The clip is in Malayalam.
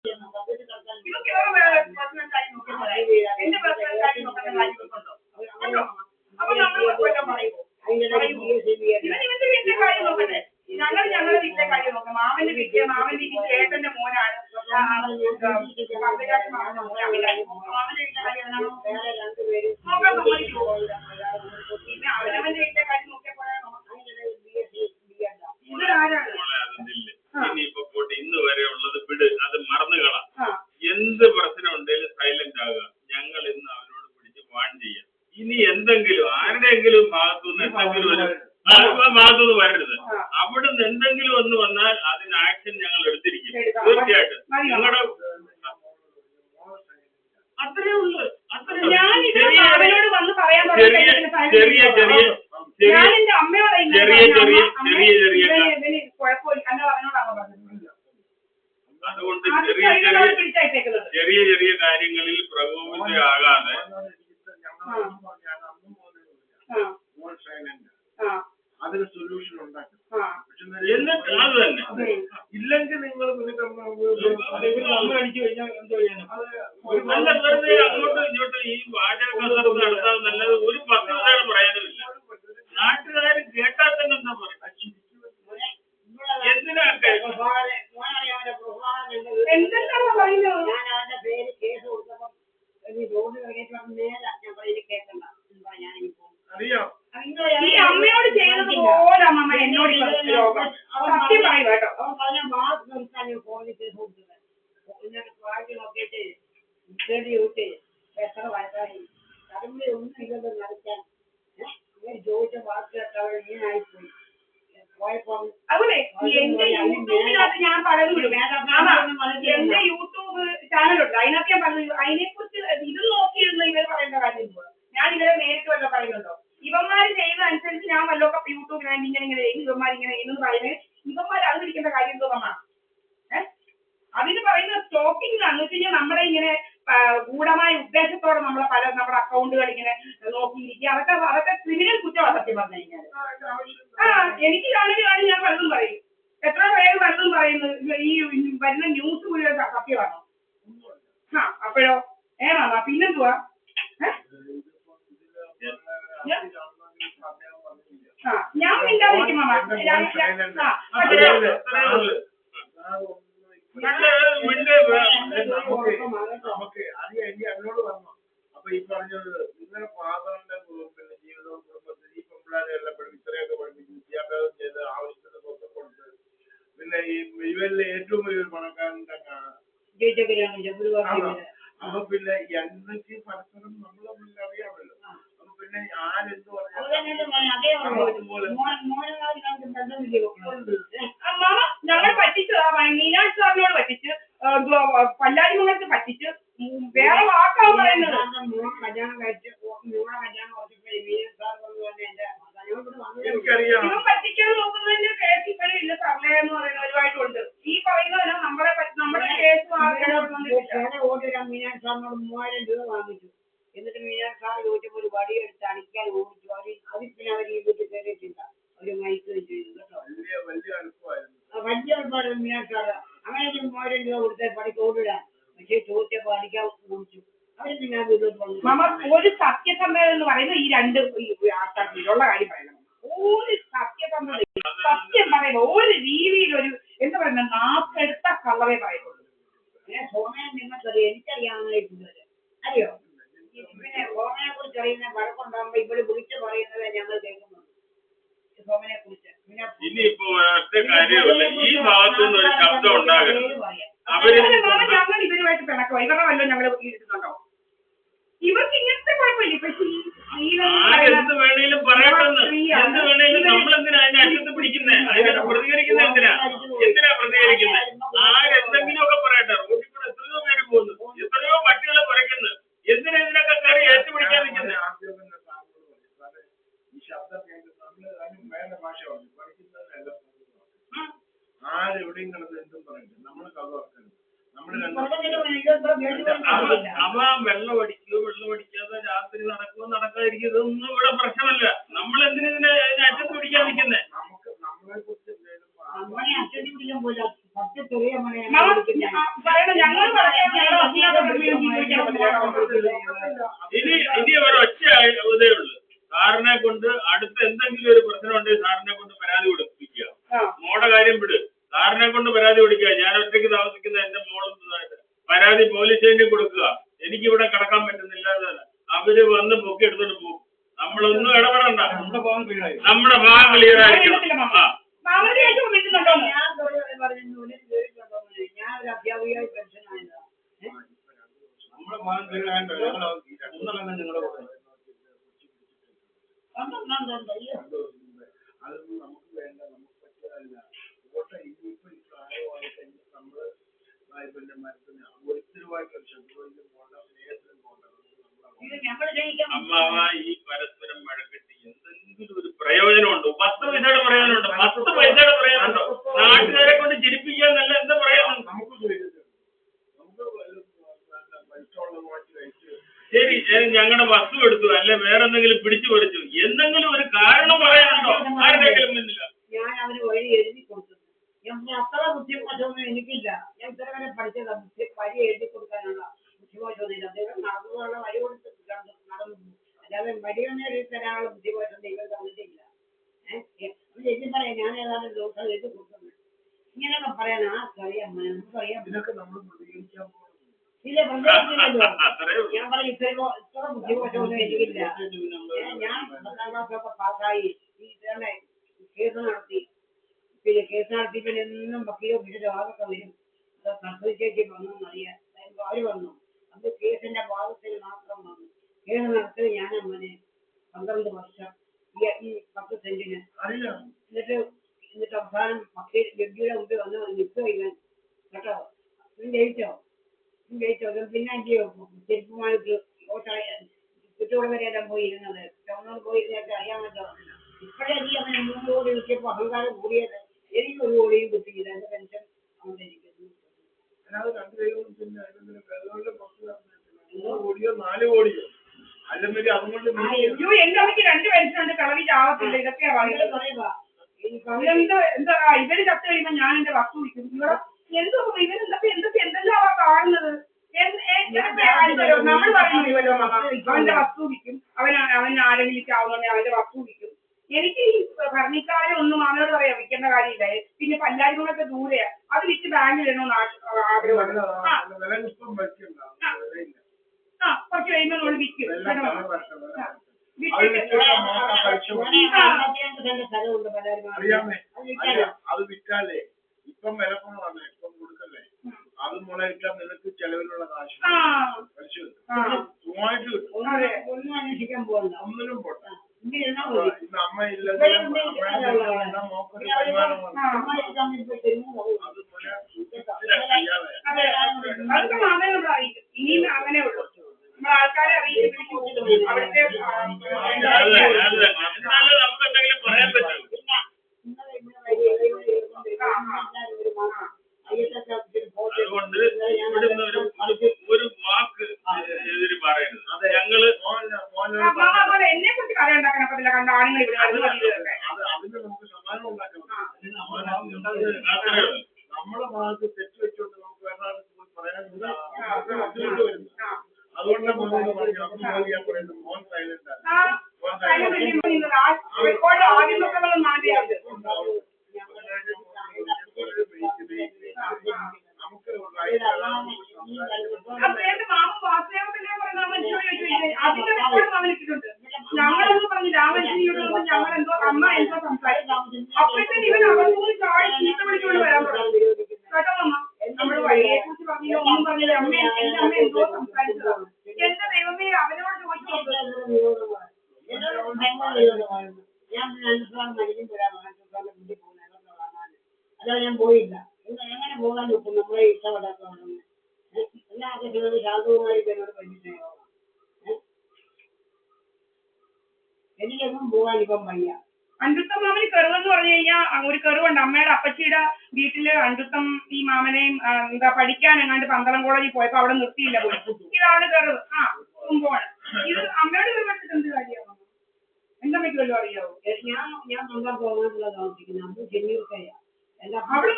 ഇതൊക്കെ വേറെ പേഴ്സണൽ കാര്യം നോക്കിയാൽ എന്റെ പേഴ്സണൽ കാര്യം നോക്കേണ്ട കാര്യങ്ങളുണ്ടോ? അപ്പൊ നമ്മൾ വല്ലതും പറയുമോ? ഇവന്റെ വീട്ടിലെ കാര്യം നോക്കട്ടെ. ഞങ്ങളുടെ വീട്ടിലെ കാര്യം നോക്കാം. മാമന്റെ വീട്ടിൽ ചേട്ടന്റെ മോനാണ്. മാമന്റെ വീട്ടിലെ കാര്യം നോക്കാൻ സമ്മതിക്കുമോ? പിന്നെ അവനവന്റെ വീട്ടിലെ കാര്യം നോക്കിയാൽ പോയാൽ ഇതൊരാരാണ്? ഇന്ന് വരെ ഉള്ളത് വിട്, അത് മറന്നുകളാം. എന്ത് പ്രശ്നം ഉണ്ടെങ്കിലും സൈലന്റ് ആകുക. ഞങ്ങൾ ഇന്ന് അവരോട് പിടിച്ച് വാൺ ചെയ്യാം. ഇനി എന്തെങ്കിലും ആരുടെയെങ്കിലും ഭാഗത്തുനിന്ന് ഭാഗത്തുനിന്ന് വരരുത്. അവിടുന്ന് എന്തെങ്കിലും ഒന്ന് വന്നാൽ അതിന് ആക്ഷൻ ഞങ്ങൾ എടുത്തിരിക്കും തീർച്ചയായിട്ടും. നിങ്ങളുടെ അത്രേ ഉള്ളു. അതുകൊണ്ട് ചെറിയ ചെറിയ കാര്യങ്ങളിൽ പ്രകോപിതരാകാതെ അതിന് സൊല്യൂഷൻ ഉണ്ടാക്കും. എന്നിട്ട് അത് തന്നെ ഇല്ലെങ്കിൽ നിങ്ങൾ അടിച്ചു കഴിഞ്ഞാൽ എന്തോ ചെയ്യണം? വെറുതെ അങ്ങോട്ടും ഇങ്ങോട്ടും ഈ വാചക കസർത്ത് നടത്താൻ നല്ലത് ഒരു 10 പേരാണ് പറയാനുമില്ല. നാട്ടുകാർ കേട്ടാൽ തന്നെ എന്താ പറയുക? എന്തിനാ അറിയാം. ഈ അമ്മയോട് ചെയ്തത് പോലെ അമ്മ എന്നോട് സത്യം പറയും കേട്ടോ. എത്ര വയസ്സായി ഒന്നും ഇല്ലെന്ന് നടക്കാൻ ചോദിച്ച വാക്ക് കേട്ടാൽ ഇങ്ങനായിപ്പോയി. അതുപോലെ എന്റെ യൂട്യൂബിനകത്ത് ഞാൻ പലതും വിടും. എന്റെ യൂട്യൂബ് ചാനലുണ്ട്, അതിനകത്ത് ഞാൻ പറഞ്ഞു അതിനെക്കുറിച്ച് ഇത് നോക്കിയിരുന്ന ഇവർ പറയേണ്ട കാര്യം. ഞാൻ ഇവരെ നേരിട്ട് വല്ല പറയുന്നുണ്ടോ? ഇവന്മാര് ചെയ്തതനുസരിച്ച് ഞാൻ വല്ലതൊക്കെ യൂട്യൂബിൽ ഇങ്ങനെ ഇവന്മാരിങ്ങനെ എന്ന് പറയുന്നത് ഇവന്മാർ അത് പിടിക്കേണ്ട കാര്യം തോന്നാ. അതിന് പറയുന്ന സ്റ്റോക്കിംഗ് ആണെന്ന് വെച്ച് കഴിഞ്ഞാൽ നമ്മുടെ ഇങ്ങനെ ഗൂഢമായ ഉദ്ദേശത്തോടെ നമ്മുടെ അക്കൗണ്ടുകൾ ഇങ്ങനെ നോക്കിയിരിക്കുക. അതൊക്കെ ക്രിമിനൽ കുറ്റമാണ് സത്യം പറഞ്ഞു കഴിഞ്ഞാൽ. എനിക്ക് കാണുകയാണ് ഞാൻ പലതും പറയും. എത്ര പേര് പലതും പറയുന്നത് ഈ വരുന്ന ന്യൂസ് മുഴുവൻ സത്യമാണോ? അപ്പോഴോ മാമാ പിന്നെന്തുവാ? ഞാൻ മിണ്ടാതിരിക്കും മാമ. നമുക്ക് അതിനോട് വന്നു. അപ്പൊ ഈ പറഞ്ഞത് നിങ്ങളുടെ ഫാദറിന്റെ ജീവിതവും കുടുംബത്തിൽ ഈ പെൺപിള്ളേരെ എല്ലാം ഇത്രയൊക്കെ പഠിപ്പിച്ചു, വിദ്യാഭ്യാസം ചെയ്ത് ആവശ്യത്തിന് സ്വന്തം കൊടുത്ത്, പിന്നെ ഈ ഇവരിലെ ഏറ്റവും വലിയൊരു പണക്കാരൻ്റെ അപ്പൊ പിന്നെ എന്തൊക്കെ പരസ്പരം നമ്മൾ തമ്മിൽ അറിയാമല്ലോ. അപ്പൊ പിന്നെ ആരെന്ത് ഞങ്ങൾ പറ്റിച്ചു, മീനാക്ഷി സാറിനോട് പറ്റിച്ച്, പല്ലാരിമുഖത്ത് പറ്റിച്ച്, വേറെ വാക്കാണ് പറയുന്നത്. ഇവൻ പറ്റിക്കാൻ നോക്കുന്നതിന്റെ കേസ് ഇപ്പോഴും ഇല്ല സർലേ എന്ന് പറയുന്ന ഒരുപാടുണ്ട്. ഈ പറയുന്നതിന് നമ്മുടെ കേസ് മീനാക്ഷി സാറിനോട് 3000 രൂപ വാങ്ങിച്ചു. എന്നിട്ട് മീനാക്ഷി സാർ ചോദിച്ചപ്പോൾ ഒരു വടിയെടുത്ത് അടിക്കാൻ ഓടിച്ചു. അതിൽ പിന്നെ അവർ ഈ വീട്ടിൽ കയറിയിട്ടില്ല. ഒരു മൈക്ക് വെച്ചു കേട്ടോ. വലിയ എളുപ്പമായിരുന്നു മീനാക്ഷി സാറ്. അങ്ങനെ 3000 രൂപ കൊടുത്ത പണിക്ക് ഓടിടാൻ. പക്ഷേ ചോദിച്ചപ്പോൾ അടിക്കാൻ ഓടിച്ചു. അവർ പിന്നെ ആ വീട്ടിലോട്ട് വന്നു. ഒരു സത്യസന്ധത എന്ന് പറയുന്നത് ഈ രണ്ട് ആൾക്കാർക്കുള്ള കാര്യം പറയണം. ഒരു സത്യസന്ധത, സത്യം പറയുമ്പോൾ ഒരു രീതിയിൽ ഒരു എന്താ പറയുക നാക്കെടുത്ത കള്ളവേ പറയുള്ളൂ. നിങ്ങൾക്കറിയാം, എനിക്കറിയാവുന്ന അറിയോ? പിന്നെ സോമനെ കുറിച്ച് അറിയുന്ന വഴക്കുണ്ടാകുമ്പോ ഇവിടെ വിളിച്ച് പറയുന്നത് ഞങ്ങൾ കേൾക്കുന്നുണ്ട്. സോമനെ കുറിച്ച് ഇനിയിപ്പോ ഒറ്റ കാര്യമല്ല, ഈ ഭാഗത്തുനിന്ന് ഒരു ശബ്ദം ഉണ്ടാകരുത്. ഞങ്ങൾ ഇവരുമായിട്ട് പിണക്കോ ഇവരുടെ വല്ലതും ഞങ്ങൾ ഇരിക്കുന്നുണ്ടോ? ഇവർക്ക് ഇങ്ങനത്തെ കുഴപ്പമില്ല. ഇപ്പൊ എന്ത് വേണേലും പറയട്ടെന്ന്, എന്ത് വേണേലും നമ്മളെന്തിനാ അതിന്റെ അറ്റത്ത് പിടിക്കുന്നേ? അതിനകത്ത് പ്രതികരിക്കുന്നത് എന്തിനാ പ്രതികരിക്കുന്നത്? ആരെന്തെങ്കിലും ഒക്കെ പറയട്ടെ. റോഡിൽ കൂടെ എത്രയോ പേര് പോകുന്നു, എത്രയോ പട്ടികളെ കുറയ്ക്കുന്നു. എന്തിനാ ഇതിനൊക്കെ കയറി ഏറ്റുപിടിക്കാൻ നിൽക്കുന്നത്? ഈ ശബ്ദം വേറെ ഭാഷ പഠിക്കുന്നതല്ല. ആരെവിടെയും കിടന്ന് എന്തും പറയട്ടെ, നമ്മൾ കഥ ഓർക്കരുത്. അവ വെള്ളം അടിക്കാതെ രാത്രി നടക്കുമോ നടക്കാതിരിക്കും, ഇതൊന്നും ഇവിടെ പ്രശ്നമല്ല. നമ്മൾ എന്തിനെ അറ്റത്ത് പിടിക്കാൻ നിൽക്കുന്നേ? നമുക്ക് നമ്മളെ കുറിച്ച് നമ്മളെ അറ്റത്ത് പിടിക്കാൻ പോലെ പത്ത് ചെറിയ മനെ മാമ പറയണം ഞങ്ങൾ പറയാം ഞങ്ങളുടെ വക്കീലാത്ത പെൺകുട്ടികൾ ജീവിക്കാൻ പറ്റില്ല. ഇനി ഒരൊറ്റ ഇതേ ഉള്ളൂ. സാറിനെ കൊണ്ട് അടുത്ത എന്തെങ്കിലും ഒരു പ്രശ്നം ഉണ്ടെങ്കിൽ സാറിനെ കൊണ്ട് പരാതി കൊടുപ്പിക്കുക. മോളുടെ കാര്യം വിട്, സാറിനെ കൊണ്ട് പരാതി കൊടുക്കുക. ഞാൻ ഒറ്റയ്ക്ക് താമസിക്കുന്ന എന്റെ മോളും പരാതി പോലീസ് സ്റ്റേഷനിൽ കൊടുക്കുക. എനിക്കിവിടെ കിടക്കാൻ പറ്റുന്നില്ല. അവര് വന്ന് പൊക്കി എടുത്തോണ്ട് പോകും. നമ്മളൊന്നും ഇടപെടണ്ട. നമ്മുടെ ഭാഗം ക്ലിയർ ആയിരിക്കണം. ഞാൻ ഒരു അധ്യാപികയായി പെൻഷൻ ആയതാണ്. നമ്മുടെ ഭാഗം ക്ലിയർ ആയതുകൊണ്ട് നിങ്ങളുടെ അതൊന്നും നമുക്ക് വേണ്ട, നമുക്ക് പറ്റിയതല്ല. ഓട്ടെ ഇനിയിപ്പോ ഈ പ്രായമായി കഴിഞ്ഞ് നമ്മള് പിന്നെ മരത്തിന് ഒരിക്കലുമായിട്ടുള്ള ശത്രുവിലും പോകണ്ട, സ്നേഹത്തിലും പോകണ്ട. അമ്മാവ ഈ പരസ്പരം വഴക്കിട്ട് എന്തെങ്കിലും ഒരു പ്രയോജനമുണ്ടോ? 10 പൈസയുടെ പ്രയോജനമുണ്ടോ? 10 പൈസയുടെ പ്രയോജനമുണ്ടോ? നാട്ടുകാരെ കൊണ്ട് ചിരിപ്പിക്കാൻ നല്ല എന്താ പ്രയോജനം? നമുക്ക് പൈസയുള്ള മാറ്റി കഴിച്ച് ശരി, ഞങ്ങളുടെ വസ്തു എടുത്തു അല്ലെ വേറെ എന്തെങ്കിലും പിടിച്ചു പറിച്ചു, എന്തെങ്കിലും ഒരു കാരണം പറയാനുണ്ടോ? ആരുടെയെങ്കിലും മുന്നില്ല. ഞാൻ അവന് വഴി എഴുതി കൊടുത്തു. ഞാൻ അത്ര ബുദ്ധിമുട്ടൊന്നും എനിക്കില്ല. ഞാൻ ഇത്ര വരെ പഠിച്ചതാ. വഴി എഴുതി കൊടുക്കാനുള്ള ബുദ്ധിമുട്ടൊന്നുമില്ല. അദ്ദേഹം നടന്നുള്ള വഴി കൊടുത്ത് നടന്നു. അല്ലാതെ വഴിയൊന്നും എഴുതി തരാനുള്ള ബുദ്ധിമുട്ടൊന്നും നിങ്ങൾ തന്നിട്ടില്ല. എഴുതി പറയാം, ഞാൻ ഏതാണ്ട് ദിവസം എഴുതി കൊടുക്കുന്നത്. ഇങ്ങനെയൊക്കെ പറയാൻ ആർക്കറിയാം? നമുക്കറിയാം. ഇതിനൊക്കെ നമ്മൾ പ്രതികരിക്കാൻ പോകുന്നു. ഇല്ല, പ്രതികരിക്കില്ലല്ലോ. ഞാൻ പറയും ഇത്ര ബുദ്ധിമുട്ടൊന്നും എനിക്കില്ല. ഞാൻ 10ാം ക്ലാസ്സൊക്കെ പാസ്സായി കേസ് നടത്തി. പിന്നെ കേസ് നടത്തി പിന്നെ എന്നും വക്കീലോ വീട്ടിൽ ആളൊക്കെ വരും. അത് പ്രസവിച്ചേക്ക് വന്നോന്നറിയാൻ അവര് വന്നു. അത് കേസിന്റെ ഭാഗത്തിൽ മാത്രം വന്നു. കേസ് നടത്തി ഞാൻ അമ്മനെ 12 വർഷം ഈ 10 സെന്റിന്. എന്നിട്ട് അവസാനം വക്കീൽ ജഡ്ജിയുടെ മുമ്പിൽ വന്ന് നിൽക്കുക ഇവൻ കേട്ടോ. ജയിച്ചോ പിന്നെ ചെരുപ്പുമായിട്ട് ചുറ്റുകൂടെ പോയി ഇരുന്നത്. ടൗണിൽ പോയിരുന്നൊക്കെ അറിയാമല്ലോ. ഇപ്പോഴേ നീ അവന് 3 കോടി കിട്ടിയപ്പോൾ അഹങ്കാരം കൂടിയത്. എനിക്ക് 1 കോടിയും കിട്ടിയില്ല. എന്റെ പെൻഷൻ അവിടെ ഇരിക്കുന്നു. അല്ലാതെ 2 കൈകളും പിന്നെ അതിന്റെ 3 കോടിയോ 4 കോടിയോ അല്ലെങ്കിൽ അതുകൊണ്ട് എന്റെ അമ്മയ്ക്ക് 2 പെൻഷനുണ്ട്. കളവി ചാവത്തില്ല. ഇതൊക്കെയാ പറയുക. എന്താ ഇവര് ചത്ത് കഴിയുമ്പോ ഞാൻ എന്റെ വസ്തു വിൽക്കും. എന്തോ എന്തെല്ലാം കാണുന്നത്. നമ്മൾ പറയുന്നല്ലോ അവന്റെ വസ്തു വിൽക്കും. അവൻ ആരെങ്കിലും ചാവുന്നുണ്ടെങ്കിൽ അവന്റെ വസ്തു വിൽക്കും. എനിക്ക് ഈ ഭരണിക്കാരെ ഒന്നും അവനോട് പറയാം വിൽക്കേണ്ട കാര്യമില്ല. പിന്നെ പല്ലാരികളൊക്കെ ദൂരെയാ. അത് വിറ്റ് ബാങ്കിൽ ഇടണമെന്ന് ആഗ്രഹമുണ്ട്. കുറച്ച് കഴിയുമ്പോൾ നമ്മൾ വിൽക്കും. അറിയാമേ, അത് വിറ്റാലേ ഇപ്പം വിലക്കുറവാണ്. ഇപ്പം കൊടുക്കല്ലേ. അത് മുളയിട്ടാൽ നിനക്ക് ചെലവിലുള്ള കാശ് സുഖമായിട്ട് കിട്ടും. ഒന്നും അന്വേഷിക്കാൻ പോകണ്ട. ഒന്നിനും പോട്ടെ. ഇന്ന് അമ്മ ഇല്ലെന്ന് നോക്കൊരു വരുമാനമാണ്. അതൊക്കെ മാമനെ നമ്മൾ അറിയിക്കും. ഇനിയും അങ്ങനെ ഉള്ളൂ. നമ്മൾ ആൾക്കാരെ അറിയിക്കും. അവിടുത്തെ നമുക്ക് എന്തെങ്കിലും പറയാൻ പറ്റും. അതുകൊണ്ട് ഇവിടുന്ന് ഒരു വാക്ക് എതിര് പറയരുത്. ഞങ്ങള് എന്നെ കുറിച്ച് കഥ ഉണ്ടാക്കാൻ പറ്റില്ല. കണ്ട ആണുങ്ങൾ ഇവിടെ അതിന് നമുക്ക് സമാധാനം ഉണ്ടാക്കണം. നമ്മുടെ ഭാഗത്ത് തെറ്റ് വെച്ചുകൊണ്ട് നമുക്ക് വേറെ പറയാനില്ല. അതുകൊണ്ട് മോനോട് പറഞ്ഞു. അപ്പൊ മോൻ ഞാൻ പറയുന്നത് മോൻ സൈലന്റ് ആണ്. ആദ്യമൊക്കെ മാറ്റിയത് മാമ വാസുദേവത്തിനെ പറയുന്ന അതിന്റെ റെക്കോർഡ് അവനിട്ടിട്ടുണ്ട്. ഞങ്ങളെന്ന് പറഞ്ഞു രാമൻജിയോട് ഞങ്ങൾ എന്തോ അമ്മ എന്തോ സംസാരിച്ചു. അപ്പോഴത്തേന് ഇവൻ അവർക്കൊന്നും ചാടി ചീത്ത വിളിച്ചുകൊണ്ട് വരാൻ പറഞ്ഞു. കേട്ടോ അമ്മ, നമ്മൾ വഴിയെ കുറിച്ച് പറഞ്ഞില്ല, ഒന്നും പറഞ്ഞില്ല. എന്റെ അമ്മ എന്തോ സംസാരിച്ചതാണ്. എന്റെ ദൈവമേ, അവനോട് ചോദിച്ചു അതാ ഞാൻ പോയില്ല. എങ്ങനെ പോകാൻ നോക്കും? നമ്മളെ ഇഷ്ടപ്പെടാത്തതാണ്. എല്ലാ ആവശ്യങ്ങളും ശാന്തവുമായി എന്നോട് പരിചയം. എനിക്കൊന്നും പോകാൻ ഇപ്പം വയ്യ. അഞ്ചുത്തം മാമന് കെറുവെന്ന് പറഞ്ഞു കഴിഞ്ഞാൽ ഒരു കെറുവുണ്ട്. അമ്മയുടെ അപ്പച്ചിയുടെ വീട്ടില് അഞ്ചുത്തം ഈ മാമനെയും എന്താ പഠിക്കാൻ എങ്ങാണ്ട് പന്തളം കോളേജിൽ പോയപ്പോ അവിടെ നിർത്തിയില്ല പോയി. ഇതാണ് കെറുവ്. കുമ്പോണ്. ഇത് അമ്മയോട് കെറുവെടുത്തിട്ട് എന്ത് കാര്യമാണോ? എന്റെ അമ്മയ്ക്ക് വല്ലതും അറിയാവോ? ഞാൻ പന്തളം പോകാനുള്ള താമസിക്കുന്നത്. അത് ചെന്നീർക്കയ. അവിടെ